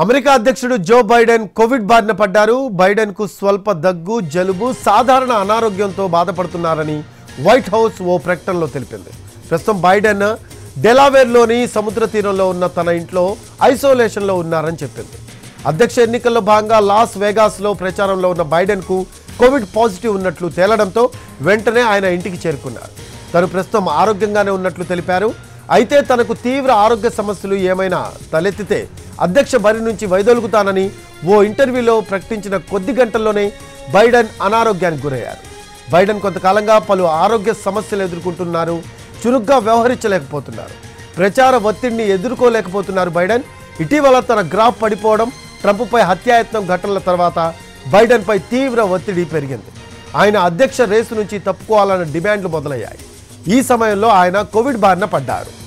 America అధ్యక్షుడు Joe Biden Covid బారిన పడ్డారు. బైడెన్ కు స్వల్ప దగ్గు, జలుబు, సాధారణ అనారోగ్యంతో బాధపడుతున్నారని వైట్ హౌస్ ఓ ప్రకటనలో తెలిపింది. ప్రస్తుతం బైడెన్ డెలావేర్లోని సముద్ర తీరంలో ఉన్న తన ఇంట్లో ఐసోలేషన్లో ఉన్నారని చెప్పింది. అధ్యక్ష ఎన్నికల్లో భాగంగా లాస్ వేగాస్లో ప్రచారంలో ఉన్న బైడెన్కు కోవిడ్ పాజిటివ్ ఉన్నట్లు తేలడంతో వెంటనే ఆయన ఇంటికి చేరుకున్నారు. తను ప్రస్తుతం ఆరోగ్యంగానే ఉన్నట్లు తెలిపారు. అయితే తనకు తీవ్ర ఆరోగ్య సమస్యలు ఏమైనా తలెత్తితే అధ్యక్ష బరి నుంచి వైదొలుగుతానని ఓ ఇంటర్వ్యూలో ప్రకటించిన కొద్ది గంటల్లోనే బైడెన్ అనారోగ్యానికి గురయ్యారు. బైడెన్ కొంతకాలంగా పలు ఆరోగ్య సమస్యలు ఎదుర్కొంటున్నారు. చురుగ్గా వ్యవహరించలేకపోతున్నారు. ప్రచార ఒత్తిడిని ఎదుర్కోలేకపోతున్నారు బైడెన్. ఇటీవల తన గ్రాఫ్ పడిపోవడం, ట్రంప్పై హత్యాయత్నం ఘటనల తర్వాత బైడెన్పై తీవ్ర ఒత్తిడి పెరిగింది. ఆయన అధ్యక్ష రేసు నుంచి తప్పుకోవాలన్న డిమాండ్లు మొదలయ్యాయి. ఈ సమయంలో ఆయన కోవిడ్ బారిన పడ్డారు.